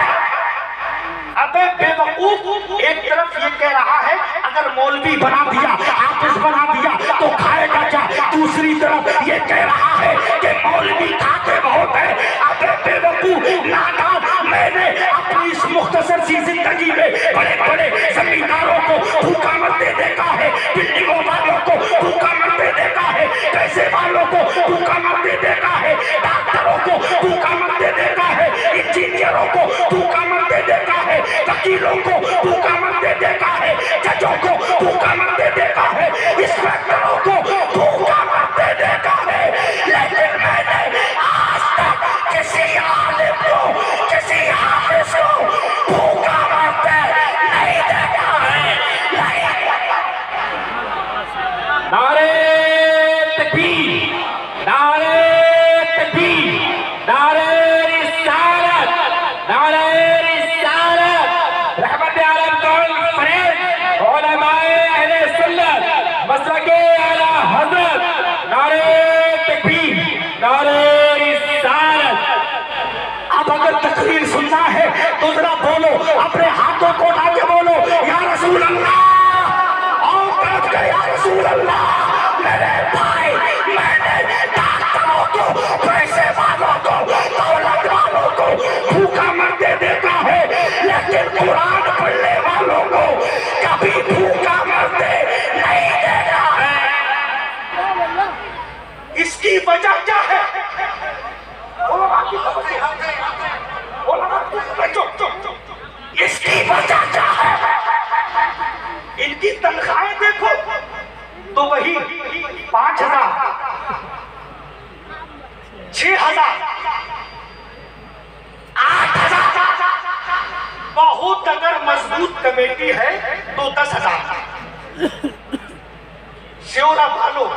अबे बेवकूफ, एक तरफ ये कह रहा है अगर मौलवी बना दिया, हाफिज बना दिया तो खाएगा क्या? दूसरी तरफ ये कह रहा है कि मौलवी खाते बहुत है। अबे बेवकूफ नादान, मैंने अपनी इस मुख्तसर सी जिंदगी में बड़े बड़े जमींदारों को भूखा मरते देखा है, बिल्डिंगों वालों को भूखा मरते देखा है, पैसे वालों को भूखा मरते देखा है, डॉक्टरों को भूखा मरते देखा है, इंजीनियरों को भूखा मरते देखा है, वकीलों को भूखा मरते देखा है, जजों को भूखा मरते देखा है, इंस्पेक्टरों को भूखा मरते देखा है। लेकिन मैंने आज तक किसी आलिम को, किसी हाफिज को तकबीर, नारे तकबीर, नारे रिसालत, नारे रिसालत। रहमत आलम कौल फरेज उलमाए अहले सुन्नत मसलके आला हजरत, नारे तकबीर, नारे रिसालत। अब अगर तकरीर सुनना है तो जरा बोलो, अपने हाथों को उठा के बोलो, या रसूल अल्लाह, और तरफ कर या रसूल अल्लाह। मेरे भाई, मैंने डॉक्टरों को, पैसे वालों को, दौलत वालों को भूखा मरते देखा है, लेकिन कुरान पढ़ने वालों को कभी भूखा मरते नहीं देखा है। इसकी वजह क्या है? इसकी वजह क्या है? इनकी तनख्वाहें देखो तो वही 5,000, 6,000, 8,000। बहुत अगर मजबूत कमेटी है तो 10,000। श्योरा वालों,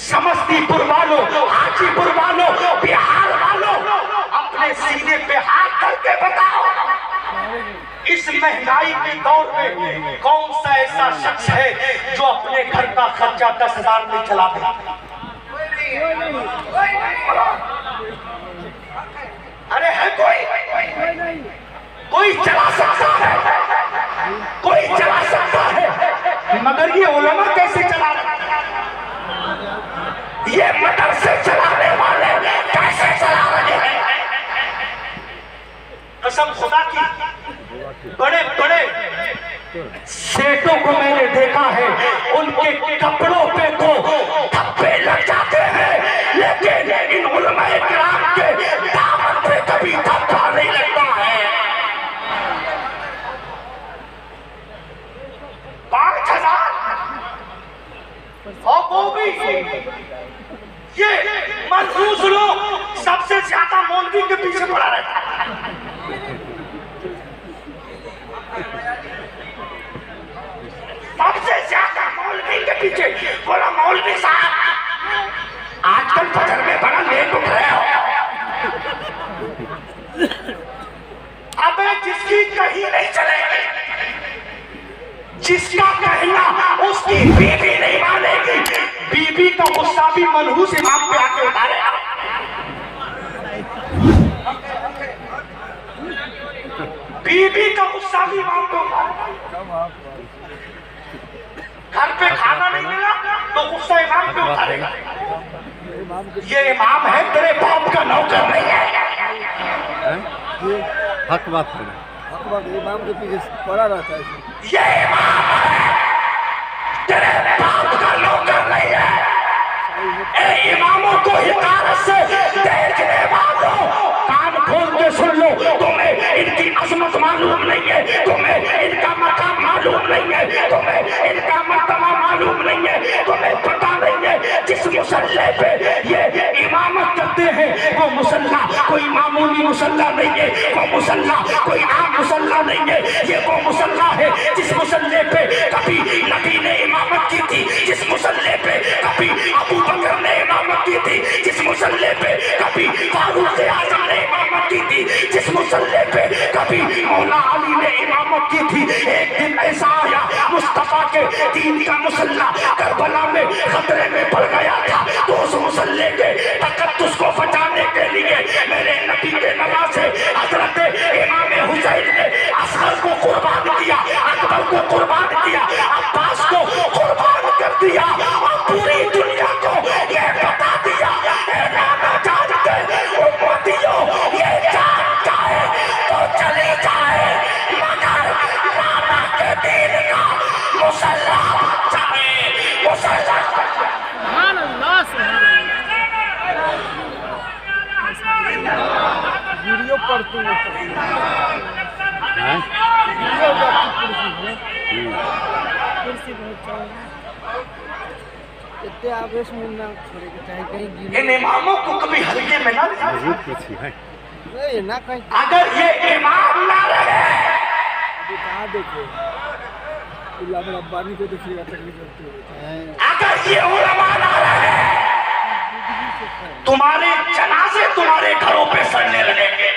समस्तीपुर वालों, हाजीपुर वालों, बिहार वालों, अपने सीने पे हाथ करके बताओ, इस महंगाई के दौर में कौन सा ऐसा शख्स है जो अपने घर का खर्चा 10,000 में चला दे? अरे है कोई चला सकता है, कोई चला सकता है, मगर ये उलमा कैसे चला रहे? ये मदरसे चलाने वाले कैसे चला रहे हैं? कसम खुदा की, बड़े बड़े सेठों को मैंने देखा है, उनके कपड़ों पे तो धब्बे लग जाते हैं, लेकिन इन उलमाए किराम के दामन पे कभी धब्बा नहीं लगता है। 5,000 और वो भी ये मनहूस लोग सबसे ज्यादा मौलवी के पीछे पड़ा रहता है। सबसे ज्यादा मौलवी के पीछे। बोला मौलवी साहब आजकल फजर में बड़ा लेट उठ रहे हो। अबे जिसकी कहीं नहीं चलेगी, जिसका कहना उसकी बीवी नहीं मानेगी, बीबी का गुस्सा भी मनहूस इमाम पे आके उतारे। बीबी का गुस्सा भी इमाम पे उतारे। घर पे खाना नहीं मिला तो गुस्सा इमाम पे उतारेगा। ये इमाम है, तेरे बाप का नौकर नहीं है। हक बात है, हक बात इमाम के पीछे पड़ा रहता है। ये इमाम है, तेरे बाप का नौकर नहीं है। ए इमामों को हिकारत से देखने वालों, कान खोल के सुन लो, तुम्हें इनकी अजमत मालूम नहीं है, तुम्हें इनका मकाम मालूम नहीं है, तुम्हें इनका मर्तबा मालूम नहीं है, तुम्हें पता नहीं है जिस मुसल्ले पे ये इमामत करते हैं वो मुसल्ला कोई मामूली मुसल्ला नहीं है, वो मुसल्ला कोई आम मुसल्ला नहीं है। ये वो मुसल्ला है जिस मुसल्ले पे कभी नबी ने इमामत की थी, जिस मुसल्ले पे कभी अबू बकर ने इमामत की थी, जिस मुसल्ले पे कभी फारूक आजम ने इमामत की थी, जिस मुसल्ले पे कभी मौला अली ने इमामत की थी। एक दिन ऐसा आया मुस्तफा के दीन का मुसल्ला करबला में खतरे में पड़ गया था, तो उस मुसल्ले के तकद्दुस को बचाने के लिए मेरे नबी के नवासे हजरत इमाम हुसैन ने असगर को कुर्बान किया, अकबर को कुर्बान किया, अब्बास को कुर्बान कर दिया और पूरी दुनिया को ये बता दिया नाना जानते उम्मतियों ये जानता है तो चली जाए, मगर नाना के दीन का मुसल्ला बचाए, मुसल्ला सुभान अल्लाह, सुभान अल्लाह। वीडियो पर तू कुर्सी बहुत इतने आवेश में ना छोड़ेगा, चाहे कहीं इन इमामों को कभी हल्के में ना नहीं ना कहीं। अगर ये इमाम ना रहे, अभी कहाँ देखे रब्बानी को देखिएगा तकलीफ होती है। अगर ये उलमा ना तुम्हारे जनाजे तुम्हारे घरों पे सड़ने लगेंगे।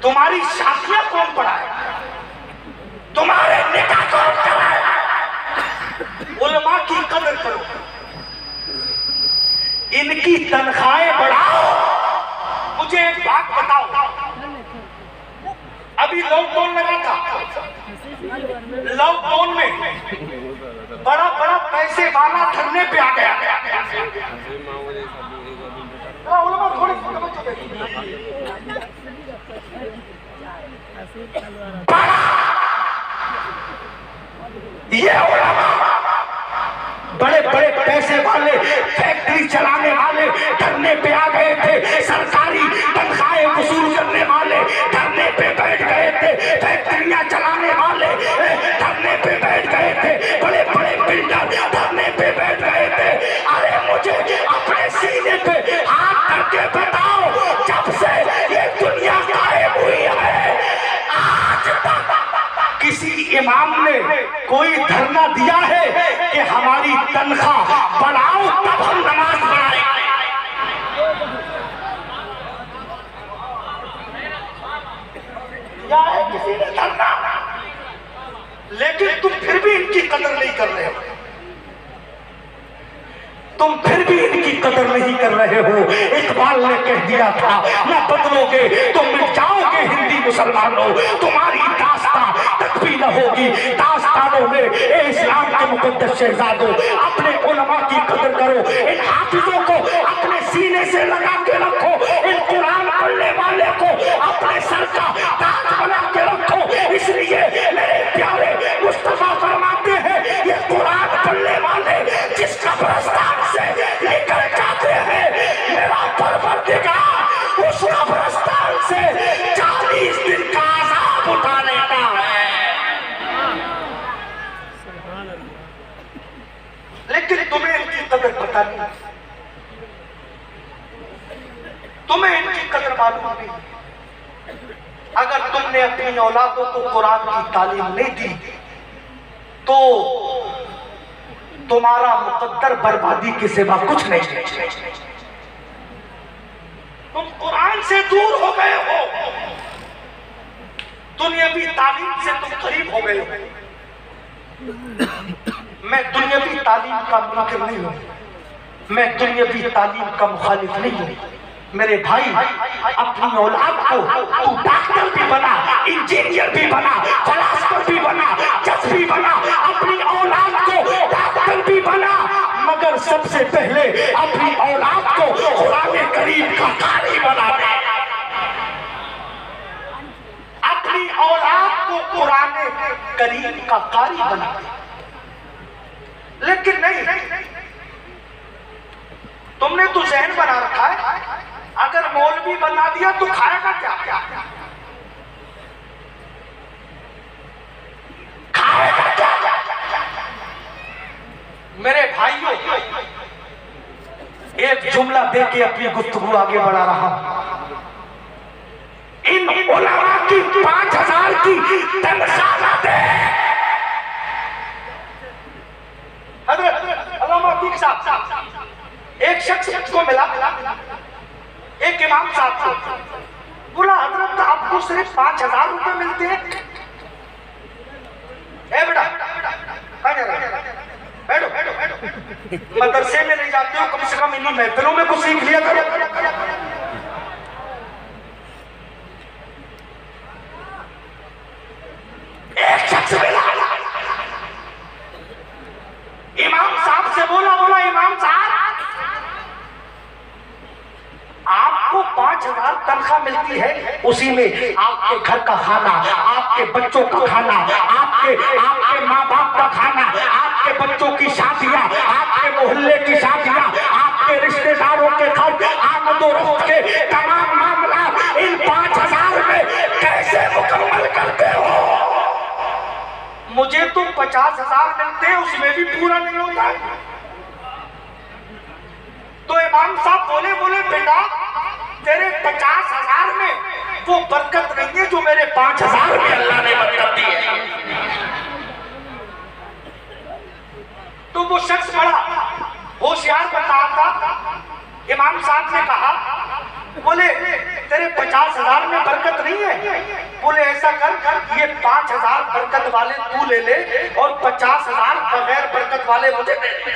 तुम्हारी शादियां कौन पढ़ाए, तुम्हारे निकाह कौन कराए। उलमा की कदर करो, इनकी तनख्वाहें बढ़ाओ। मुझे एक बात बताओ, अभी लॉकडाउन लगा था, लॉकडाउन में बड़ा बड़ा पैसे वाला धरने पे आ गया। ये बड़े बड़े पैसे वाले फैक्ट्री चलाने वाले धरने पे आ गए थे, सरकारी तनख्वाहें वसूल करने वाले धरने पे बैठ गए थे, फैक्ट्रियां चलाने वाले धरने पे बैठ गए थे, बड़े बड़े बिल्डर धरने पे बैठ गए थे। अरे मुझे अपने सीने पे हाथ करके बताओ, जब से ये दुनिया गायब हुई है आज तक किसी इमाम ने कोई धरना दिया है कि हमारी तनख्वाह बढ़ाओ तब हम नमाज पढ़ाएंगे? या है किसी ने धरना? लेकिन तुम फिर भी इनकी कदर नहीं कर रहे हो, तुम फिर भी इनकी कदर नहीं कर रहे हो। इकबाल ने कह दिया था, न बदलोगे तो मिट जाओगे हिंदी मुसलमानों, तुम्हारी दास्तां तक भी न होगी दास्तानों में ए इस्लाम के मुकद्दस शहजादों। अपने उलमा की कदर करो, इन हाफिजों को अपने सीने से लगा के रखो, इन कुरान पढ़ने वाले को अपने सर का ताज बना के रखो। इसलिए मेरे प्यारे मुस्तफा फरमाते हैं, ये कुरान पढ़ने वाले जिस कब्रिस्तान से निकल जाते हैं, मेरा परवरदिगार उस कब्रिस्तान से 40 दिन का अज़ाब उठा लेता है। लेकिन तुम्हें इनकी कदर पता नहीं, तुम्हें इनकी कदर मालूम नहीं। अगर तुमने अपनी औलादों को कुरान की तालीम नहीं दी तो तुम्हारा मुकद्दर बर्बादी के सिवा कुछ नहीं। तुम कुरान से दूर हो गए हो, दुनियावी तालीम से तुम करीब हो गए हो। मैं दुनियावी तालीम का मुनकिर नहीं हूं, मैं दुनियावी तालीम का मुखालिफ नहीं हूं। मेरे भाई, अपनी औलाद को तू डॉक्टर भी बना, इंजीनियर भी बना, फलासफर भी बना, जज भी बना, अपनी औलाद को डॉक्टर भी बना, मगर सबसे पहले अपनी औलाद को कुरान करीम का कारी बना दे। अपनी औलाद को कुरान करीम का कारी बना दे। लेकिन नहीं, तुमने तो जहन बना रखा है, अगर मौलवी बना दिया तो खाएगा क्या? खाएगा क्या? मेरे भाइयों, एक जुमला दे के अपनी गुफ्तगू आगे बढ़ा रहा हूं। इन उलमा की 5000 की तनख्वाह ना दे। हज़रत अल्लामा अतीक साहब, एक शख्स को मिला, एक इमाम साहब को बोला, हजरत आपको सिर्फ 5000 रुपए मिलते हैं? ए बेटा बैठो, मदरसे में नहीं जाते हो, कम से कम इन्हीं महफिलों में कुछ सीख लिया करो। एक शख्स मिला, इमाम साहब से बोला इमाम साहब, आपको 5000 तनख्वाह मिलती है, उसी में आपके घर का खाना, आपके बच्चों का खाना, आपके माँ बाप का खाना, आपके बच्चों की शादियां, आपके मोहल्ले की शादियां, आपके रिश्तेदारों के खर्च, आमदोरफ्त के तमाम मामला इन 5000 में कैसे मुकम्मल करते हो? मुझे तो 50,000 मिलते हैं, उसमें भी पूरा नहीं होता। तो इमाम साहब बोले बेटा, तेरे 50,000 में वो बरकत नहीं है जो मेरे 5,000 में अल्लाह ने बरकत दी है। 5,000 बरकत वाले तू ले ले और 50,000 बगैर बरकत वाले मुझे दे दे।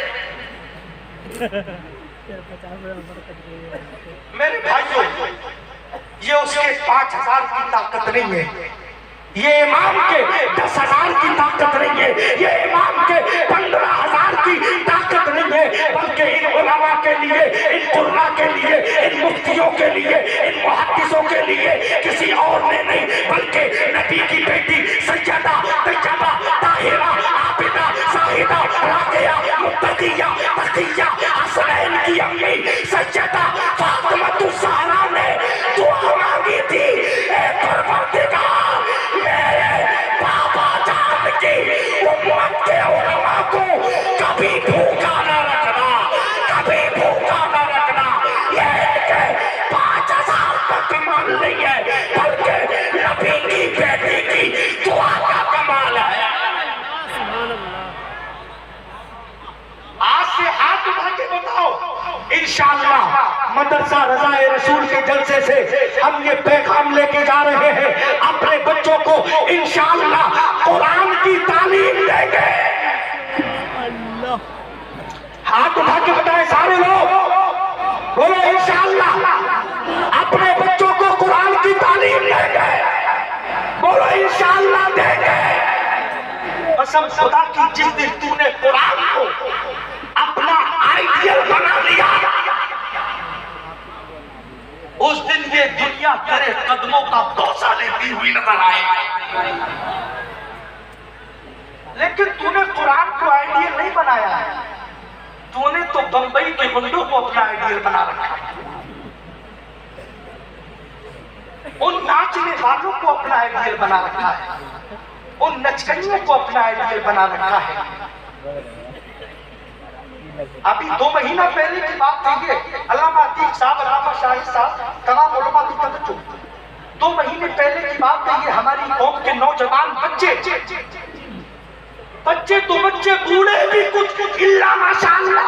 50 बरकत गई। मेरे भाइयों, ये उसके 5,000 की ताकत नहीं है, ये इमाम के 10,000 की ताकत नहीं है, ये इमाम के 15,000 की ताकत नहीं है, बल्कि इन उलमा के लिए, इन कुर्रा के लिए, इन मुफ्तियों के लिए, इन मुहद्दिसों के लिए किसी और ने नहीं, बल्कि नबी की बेटी सैयदा तैयबा ताहिरा आबिदा साहिदा राकिया मुत्तकिया तकिया हसनैन की अम्मी सैयदा फातिमा ज़हरा ने दुआ मांगी थी, ए परवरदिगार मेरे बाबा जान की उम्मत के उलमा को कभी भूखा न रखना, कभी भूखा न रखना। ये इनके 5,000 का कमाल नहीं है, बल्कि नबी की बेटी की दुआ का कमाल है। आज से हाथ उठा के बताओ, इंशाअल्लाह मदरसा रज़ाए रसूल के जलसे से हम ये पैगाम लेके जा रहे हैं, अपने बच्चों को इंशाअल्लाह कुरान की तालीम देंगे। हाथ उठा के बताएं सारे लोग, बोलो इंशाअल्लाह अपने बच्चों को कुरान की तालीम देंगे, बोलो इंशाअल्लाह देंगे। कसम खुदा की, जिस दिन तूने कुरान को अपना आइडियल बना लिया, उस दिन ये दुनिया तेरे कदमों का बोझा लेती हुई नजर आए। लेकिन तूने कुरान को आइडियल नहीं बनाया है, तूने तो बंबई के गुंडों को अपना आइडियल बना रखा है, उन नाचने वालों को अपना आइडियल बना रखा है, उन नचकनियों को अपना आइडियल बना रखा है। अभी 2 महीना पहले की बात थी, ये अल्लामा अतीक साहब, अल्लामा शाहिद साहब, तमाम उलमा की तवज्जो, 2 महीने पहले की बात है। ये हमारी कौम के नौजवान बच्चे तो बच्चे बूढ़े भी कुछ इल्ला माशाअल्लाह,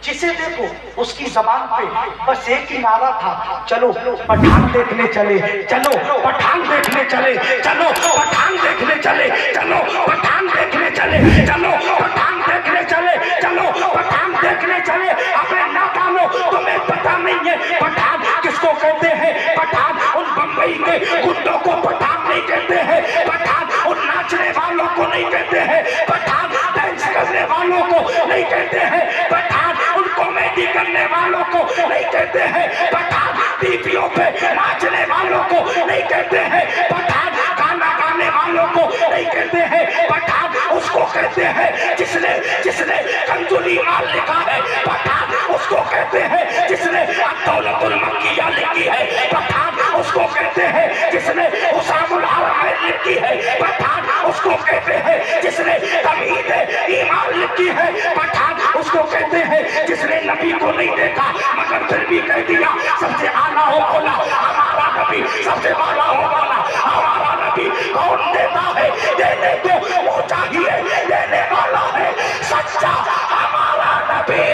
जिसे देखो उसकी जबान पे बस एक ही नारा था, चलो पठान देखने चले, चलो पठान देखने चले, चलो पठान देखने चले, चलो पठान देखने चले, चलो पठान देखने चले, चलो पठान देखने चले। अबे नादानो, तुम्हें पता नहीं है पठान किसको कहते हैं? पठान उन बंबई के गुंडों को पठान नहीं कहते हैं, पठान उन नाचने वालों को नहीं कहते हैं, पठान डांस करने वालों को नहीं कहते हैं, पठान उन कॉमेडी करने वालों को नहीं कहते हैं, पठान टीवियों पे नाचने वालों को नहीं कहते हैं, पठान गाना गाने वालों को नहीं कहते हैं, पठान उसको कहते हैं जिसने कंजुली माल लिखा है, पठान उसको कहते हैं जिसने दौलतुल मक्किया लिखी है, पठान उसको कहते हैं जिसने हुसामुल हरमैन लिखी है, पठान उसको कहते हैं जिसने तमीद ईमान लिखी है, पठान उसको कहते हैं जिसने नबी को नहीं देखा मगर फिर भी कह दिया सबसे आला हो बोला हमारा नबी, सबसे आला हो बोला हमारा नबी। कौन देता है? देने को वो चाहिए, देने वाला है सच्चा हमारा नबी।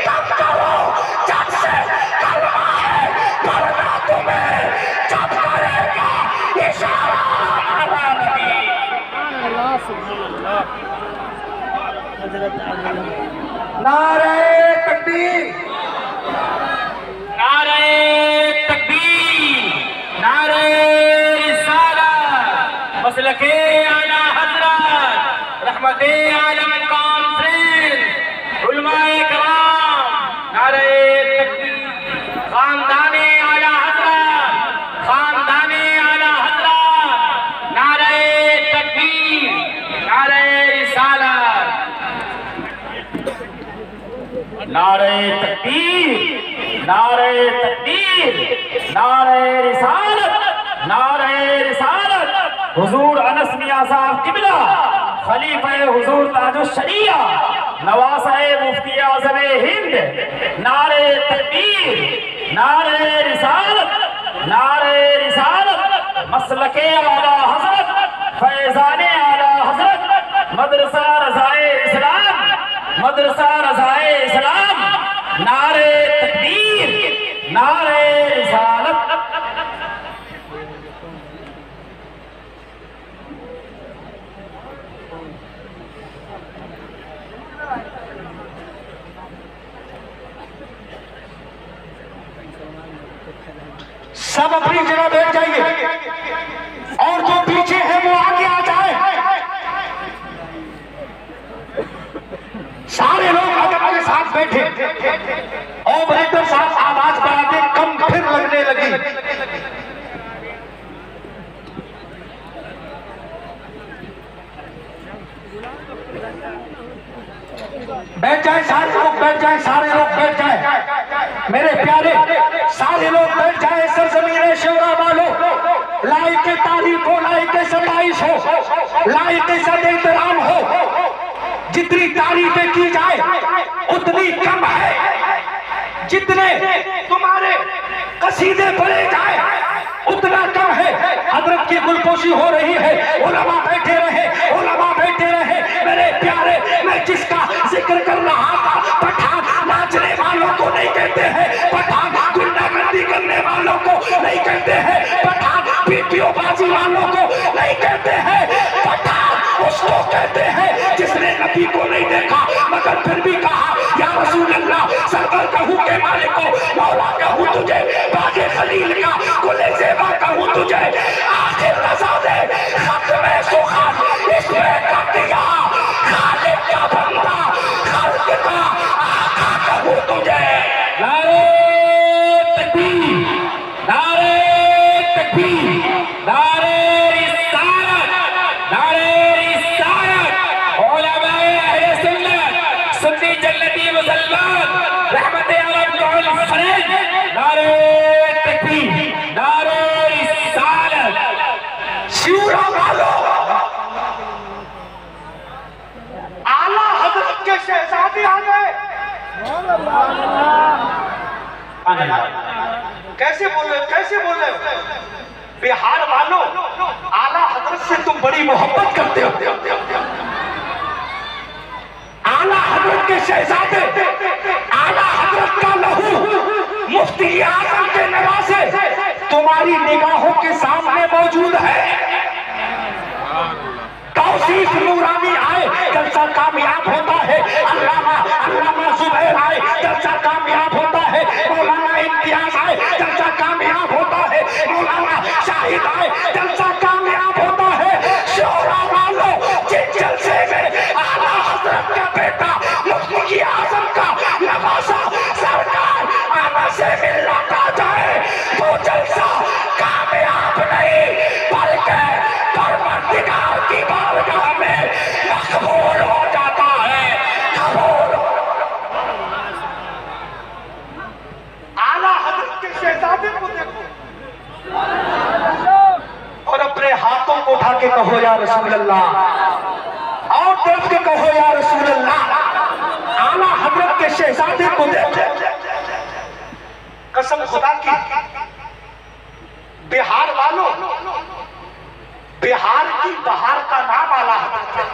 तब करो जब से कलमा है, वरना तुम्हें जब करेगा इशारा हमारा नबी। अल्लाह सुभान अल्लाह। हजरत आलिया नारे तकबीर, नारे तकबीर, नारे रिसालत, मसलके आला हजरत, रहमते आलम कॉन्फ्रेंस, उलमाए कराम, नारे तकबीर, खानदाने आला हजरत, खानदाने आला हजरत, नारे तकबीर, नारे रिसालत, नारे तकबीर, नारे तकबीर, नारे रिसालत, नारे रिसालत। हुजूर अनस मियां साहब किबला, खलीफा हुजूर ताजुश शरिया, नवासाए मुफ्ती आज़म हिंद, नारे तकबीर, नारे रिसालत, नारे रिसालत। मसलके आला हजरत, फैजाने आला हजरत, मदरसा रज़ाए इस्लाम, मदरसा रज़ाए इस्लाम, नारे तकबीर, नारे रिसालत। सब अपनी जगह बैठ जाइए और जो पीछे है वो आगे आ जाए। सारे लोग अदब के साथ बैठे। ऑपरेटर साहब आवाज बढ़ा दे, कम फिर लगने लगी। बैठ जाए सारे लोग, बैठ जाए सारे लोग, बैठ जाए मेरे प्यारे, सारे लोग बैठ जाए। सरजमीन शोरा वालों, लाइक के तारीफ हो, लाइक के सताइश हो, लाइक के सद एहतराम हो। जितनी तारीफें की जाए उतनी कम है, जितने तुम्हारे कसीदे पढ़े जाए उतना कम है। हजरत की गुलपोशी हो रही है, उलमा बैठे रहे, उलमा बैठे रहे। मेरे प्यारे, मैं जिसका जिक्र कर रहा था, पठान नाचने वालों को नहीं कहते हैं, पठान गुंडागर्दी करने वालों को नहीं कहते हैं, पठान पीटीओबाजी वालों को नहीं कहते हैं, पठान उसको कहते हैं जिसने नबी को नहीं देखा मगर फिर भी कहा या रसूल अल्लाह, सरवर कहूं के मालिक को, मौला कहूं तुझे, बागे खलील का कुले ज़ेबा कहूं तुझे, आखिर रज़ा दे खत्मे सुखान इसमें कर दिया, खालिक का बंदा खल्क का आका कहूं तुझे। नारे तकबीर, नारे तकबीर, नारे रिसालत, नारे रिसालत। उलमाए अहले सुन्नत, सुन्नी जन्नती मुसलमान, रहमत आलम कौल फरीद, नारे तकबीर, नारे रिसालत। शिवरा वालों, आला हजरत के शहजादे आ गए। कैसे बोले, कैसे बोले? बिहार वालों, आला हजरत से तुम बड़ी मोहब्बत करते हो। आला हजरत के शहजादे, आला हजरत का लहू मुफ्ती आजम के नवासे तुम्हारी निगाहों के सामने मौजूद है। तौसीफ नूरानी आए, जलसा कामयाब होता है। अल्लामा जुबैर आए, जलसा कामयाब होता है। मौलाना इम्तियाज आए, जलसा कामयाब होता है। मौलाना शाहिद आए, जलसा कामयाब होता है। शोरा वालों, जिस जलसे में आला हजरत का बेटा मुफ्ती आजम का नवासा सरकार आला से मिलना आ जाए, वो जलसा कामयाब नहीं बल्कि परवरदिगार की बारगाह में मकबूल हो जाता है। कबूल आला हजरत के शहजादे को देखो और अपने हाथों को उठा के कहो या रसूल अल्लाह, और देख के कहो या रसूल अल्लाह। आला हजरत के शहजादे को देखो, कसम खुदा की। बिहार वालों, बिहार की बहार का नाम आला हजरत है।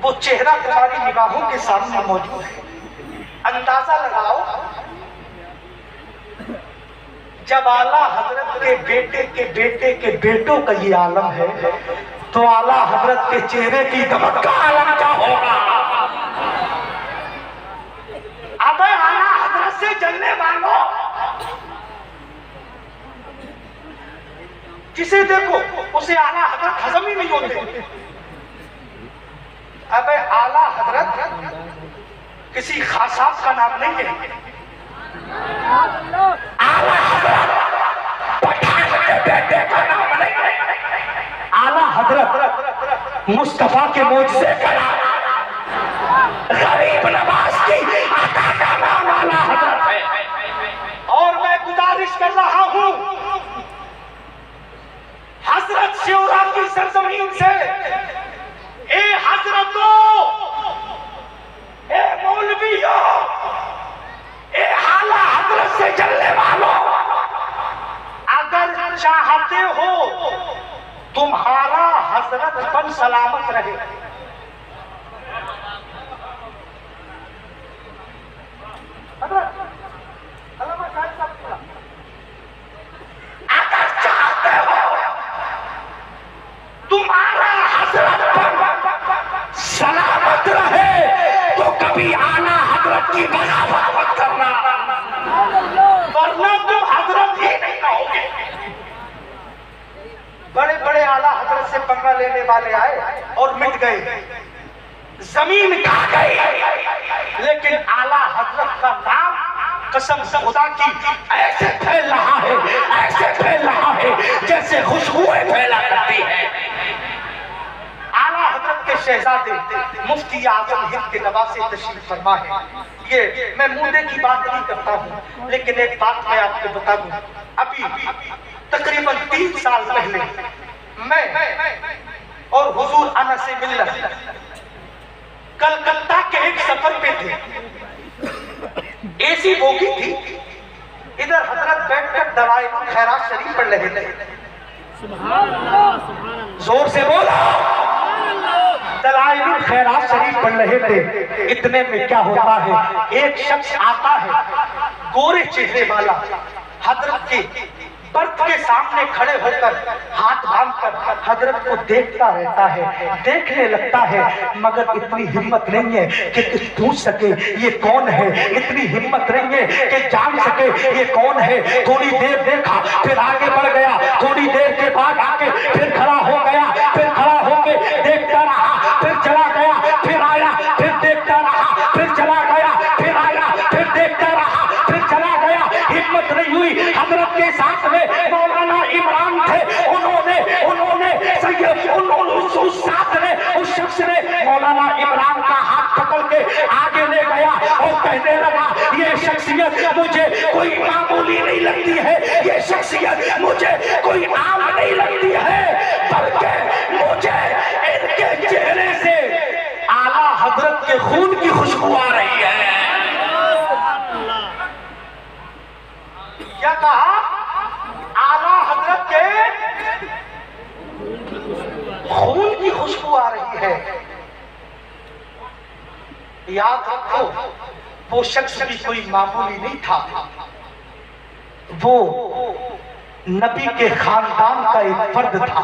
वो चेहरा तुम्हारी निगाहों के सामने मौजूद है। अंदाजा लगाओ, जब आला हजरत के बेटे के बेटे के बेटों का ये आलम है, तो आला हजरत के चेहरे की दमक का आलम क्या होगा? अब आला हजरत से जलने वालों, जिसे देखो उसे आला हजरत हजम ही नहीं होते। अब आला हजरत किसी खास साहब का नाम नहीं है। आला हजरत पठान के बेटे का नाम नहीं है। आला हजरत मुस्तफा के मोजज़े का नाम, गरीब नवाज की आका का नाम आला हजरत है। और मैं गुजारिश कर रहा हूं हजरत शिवरा की सरजमीन से, ए हजरतों, ए मौलवियों, ए आला हजरत से जलने वालों, अगर चाहते हो तुम्हारा हजरत पन सलामत रहे, अगर चाहते हो तुम्हारा हजरत पन सलामत रहे, तो कभी आला हजरत की बगावत मत करना। लेने वाले आए और मिट गए, जमीन खा गई, लेकिन आला हजरत का नाम कसम खुदा की ऐसे फैल रहा है, ऐसे फैल रहा है जैसे खुशबुएं फैला करती है। आला हजरत के शहजादे मुफ्ती आजम हिंद के नवासे तशरीफ फरमा है। ये मैं मुद्दे की बात नहीं करता हूँ, लेकिन एक बात मैं आपको बता दूं। अभी तकरीबन 3 साल पहले मैं और हुजूर आना से मिलना कलकत्ता के एक सफर पे थे। एसी बोगी थी, इधर हजरत बैठकर दवाई खैरात शरीफ पढ़ रहे थे। सुभान अल्लाह, सुभान अल्लाह, जोर से बोलो। दलाइल खैरात शरीफ पढ़ रहे थे। इतने में क्या होता है, एक शख्स आता है गोरे चेहरे वाला, हजरत के बर्थ के सामने खड़े होकर हाथ बांधकर हजरत को देखता रहता है, देखने लगता है, मगर इतनी हिम्मत नहीं है कि कुछ पूछ सके ये कौन है, इतनी हिम्मत नहीं है कि जान सके ये कौन है। थोड़ी देर देखा, फिर आगे बढ़ गया, थोड़ी देर के बाद आके फिर खड़ा हो गया, फिर खड़ा होके देखता रहा, फिर चला गया, फिर आया, फिर देखता रहा, फिर चला गया, फिर आया, फिर देखता रहा, फिर चला गया। हिम्मत नहीं हुई। हजरत के साथ में मौलाना इमरान थे, उस साथ ने उस शख्स ने मौलाना इमरान का हाथ पकड़ के आगे ले गया और कहने लगा, ये शख्सियत मुझे कोई मामूली नहीं लगती है, ये शख्सियत मुझे कोई आम नहीं लगती है, बल्कि मुझे इनके चेहरे से आला हजरत के खून की खुशबू आ रही है। क्या कहा? आला हजरत के खून की खुशबू आ रही है। याद रखो, वो शख्स भी कोई मामूली नहीं था, वो नबी के खानदान का एक फर्द था।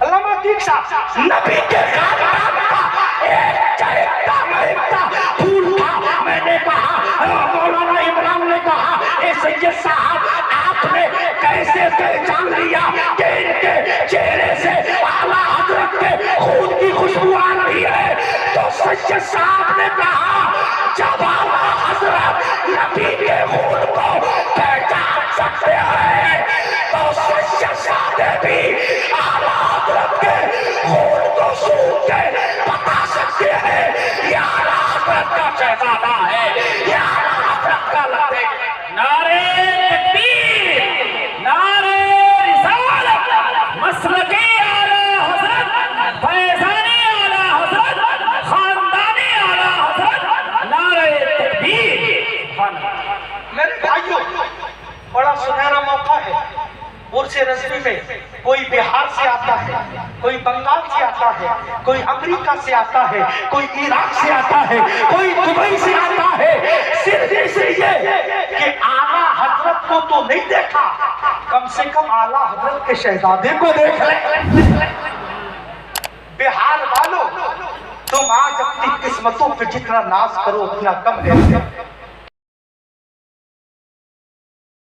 अल्लामा दीक्षा नबी के खानदान का एक चहेता महकता फूल था। मैंने कहा, मौलाना इमरान ने कहा, ए सैयद साहब आपने कैसे पहचान लिया कि इनके चेहरे से आला हजरत के खून की खुशबू आ रही है? तो सैयद साहब ने कहा, जब आला हजरत नबी के खून को पहचान सकते हैं तो सैयद साहब भी आला हजरत के खून को सूंघ के बता सकते हैं ये आला हजरत का शहजादा है, ये आला हजरत का लड़के। नारे तकबीर, नारे रिसालत, मसलके आला हजरत, फैज़ाने आला हजरत, खानदाने आला हजरत, नारे तकबीर। मेरे भाइयों, बड़ा सुनहरा मौका है। उर्से रज़वी में कोई बिहार से आता है, कोई बंगाल से आता है, कोई अमेरिका से आता है, कोई इराक से आता है, कोई दुबई से आता है, सिर्फ इसलिए कि आला हजरत को तो नहीं देखा, कम से कम आला हजरत के शहजादे को देख ले। बिहार वालों, तुम आज अपनी किस्मतों पे जितना नाज करो उतना कम है।